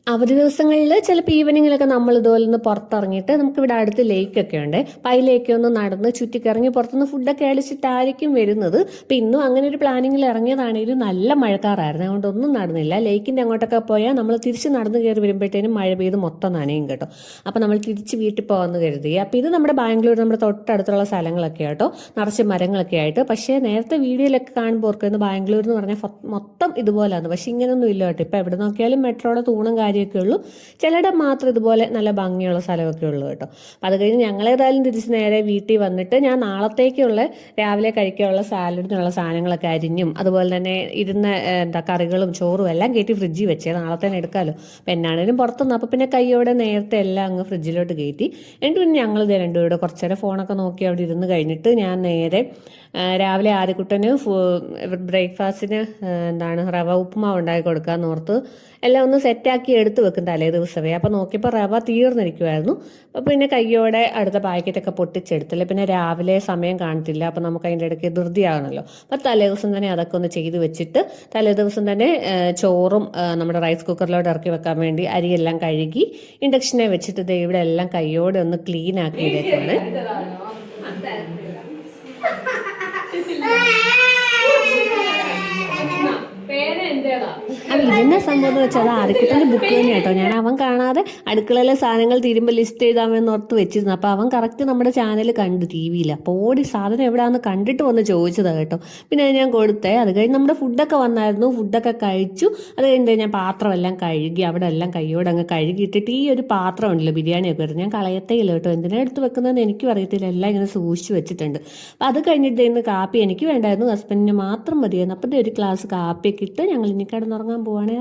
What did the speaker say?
അവധി ദിവസങ്ങളിൽ ചിലപ്പോൾ ഈവനിങ്ങിലൊക്കെ നമ്മൾ ഇതുപോലെ ഒന്ന് പുറത്തിറങ്ങിയിട്ട് നമുക്കിവിടെ അടുത്ത് ലേക്കൊക്കെ ഉണ്ട് അപ്പം ആ ലേക്ക് ഒന്ന് നടന്ന് ചുറ്റിക്കിറങ്ങി പുറത്തുനിന്ന് ഫുഡൊക്കെ അടിച്ചിട്ടായിരിക്കും വരുന്നത് അപ്പം ഇന്നും അങ്ങനെ ഒരു പ്ലാനിങ്ങിൽ ഇറങ്ങിയതാണെങ്കിലും നല്ല മഴക്കാറായിരുന്നു അതുകൊണ്ട് ഒന്നും നടന്നില്ല. ലേക്കിൻ്റെ അങ്ങോട്ടൊക്കെ പോയാൽ നമ്മൾ തിരിച്ച് നടന്ന് കയറി വരുമ്പോഴത്തേനും മഴ പെയ്ത് മൊത്തം നനയും കേട്ടോ. അപ്പം നമ്മൾ തിരിച്ച് വീട്ടിൽ പോകാമെന്ന് കരുതി. അപ്പം ഇത് നമ്മുടെ ബാംഗ്ലൂർ നമ്മുടെ തൊട്ടടുത്തുള്ള സ്ഥലങ്ങളൊക്കെ കേട്ടോ, നിറച്ച് മരങ്ങളൊക്കെ ആയിട്ട്. പക്ഷേ നേരത്തെ വീഡിയോയിലൊക്കെ കാണുമ്പോൾ ഓർക്കുന്നത് ബാംഗ്ലൂർ എന്ന് പറഞ്ഞാൽ മൊത്തം ഇതുപോലെയാണ്. പക്ഷെ ഇങ്ങനെയൊന്നും ഇല്ല കേട്ടോ. ഇപ്പം എവിടെ നോക്കിയാലും മെട്രോയുടെ തൂണും കാര്യമൊക്കെ ഉള്ളൂ. ചിലയിടം മാത്രം ഇതുപോലെ നല്ല ഭംഗിയുള്ള സ്ഥലമൊക്കെ ഉള്ളൂ കേട്ടോ. അപ്പം അത് കഴിഞ്ഞ് ഞങ്ങളേതായാലും തിരിച്ച് നേരെ വീട്ടിൽ വന്നിട്ട് ഞാൻ നാളത്തേക്കുള്ള രാവിലെ കഴിക്കാനുള്ള സാലഡിനുള്ള സാധനങ്ങളൊക്കെ അരിഞ്ഞും അതുപോലെ തന്നെ ഇരുന്ന കറികളും ചോറും എല്ലാം കയറ്റി ഫ്രിഡ്ജിൽ വെച്ചേ നാളത്തേന് എടുക്കാമല്ലോ. അപ്പം എന്നാണേലും പുറത്തുനിന്ന് അപ്പോൾ പിന്നെ കൈയോടെ നേരത്തെ എല്ലാം അങ്ങ് ഫ്രിഡ്ജിലോട്ട് കയറ്റി. എന്നിട്ട് പിന്നെ ഞങ്ങൾ രണ്ടുപേരുടെ കുറച്ച് നേരം ഫോണൊക്കെ നോക്കി അവിടെ ഇരുന്ന് കഴിഞ്ഞിട്ട് ഞാൻ നേരെ രാവിലെ ആദ്യക്കുട്ടന് ബ്രേക്ക്ഫാസ്റ്റിന് റവ ഉപ്പുമാവ് ഉണ്ടാക്കി കൊടുക്കാമെന്ന് ഓർത്ത് എല്ലാം ഒന്ന് സെറ്റാക്കി എടുത്ത് വെക്കും തലേ ദിവസമേ. അപ്പോൾ നോക്കിയപ്പോൾ റവ തീർന്നിരിക്കുമായിരുന്നു. അപ്പോൾ പിന്നെ കയ്യോടെ അടുത്ത പാക്കറ്റൊക്കെ പൊട്ടിച്ചെടുത്തില്ല. പിന്നെ രാവിലെ സമയം കാണത്തില്ല, അപ്പോൾ നമുക്ക് അതിൻ്റെ ഇടയ്ക്ക് ധൃതിയാകണമല്ലോ. അപ്പോൾ തലേ ദിവസം തന്നെ അതൊക്കെ ഒന്ന് ചെയ്ത് വെച്ചിട്ട് തലേ ദിവസം തന്നെ ചോറും നമ്മുടെ റൈസ് കുക്കറിലോട്ട് ഇറക്കി വെക്കാൻ വേണ്ടി അരിയെല്ലാം കഴുകി ഇൻഡക്ഷനെ വെച്ചിട്ട് ഇവിടെ എല്ലാം കയ്യോടെ ഒന്ന് ക്ലീൻ ആക്കിയിട്ടേക്കാണ്. അത് ഇതിന്റെ സംഭവം എന്ന് വെച്ചാൽ അത് ആദ്യക്കുട്ടൻ്റെ ബുക്ക് തന്നെ കേട്ടോ. ഞാൻ അവൻ കാണാതെ അടുക്കളയിലെ സാധനങ്ങൾ തീരുമ്പോൾ ലിസ്റ്റ് എഴുതാമെന്ന് ഓർത്ത് വെച്ചിരുന്നു. അപ്പോൾ അവൻ കറക്റ്റ് നമ്മുടെ ചാനൽ കണ്ടു ടി വിയിൽ. അപ്പോൾ ഓടി സാധനം എവിടെയാണെന്ന് കണ്ടിട്ട് വന്ന് ചോദിച്ചതാണ് കേട്ടോ. പിന്നെ അത് ഞാൻ കൊടുത്തേ. അത് കഴിഞ്ഞ് നമ്മുടെ ഫുഡൊക്കെ വന്നായിരുന്നു, ഫുഡൊക്കെ കഴിച്ചു. അത് കഴിഞ്ഞിട്ട് ഞാൻ പാത്രമെല്ലാം കഴുകി അവിടെ എല്ലാം കൈയോടെ അങ്ങ് കഴുകിയിട്ടിട്ട് ഈ ഒരു പാത്രം ഉണ്ടല്ലോ ബിരിയാണിയൊക്കെ വരുന്നത് ഞാൻ കളയത്തേ ഇല്ല കേട്ടോ. എന്തിനാണ് എടുത്ത് വെക്കുന്നതെന്ന് എനിക്കും അറിയത്തില്ല, എല്ലാം ഇങ്ങനെ സൂക്ഷിച്ച് വെച്ചിട്ടുണ്ട്. അപ്പം അത് കഴിഞ്ഞിട്ട് ഇന്ന് കാപ്പി എനിക്ക് വേണ്ടായിരുന്നു, ഹസ്ബൻഡിന് മാത്രം മതിയായിരുന്നു. അപ്പം ഒരു ഗ്ലാസ് കാപ്പിയൊക്കെ ഇട്ട് ഞങ്ങൾ ഇനി കിടന്നുറങ്ങാൻ പോവാണ്.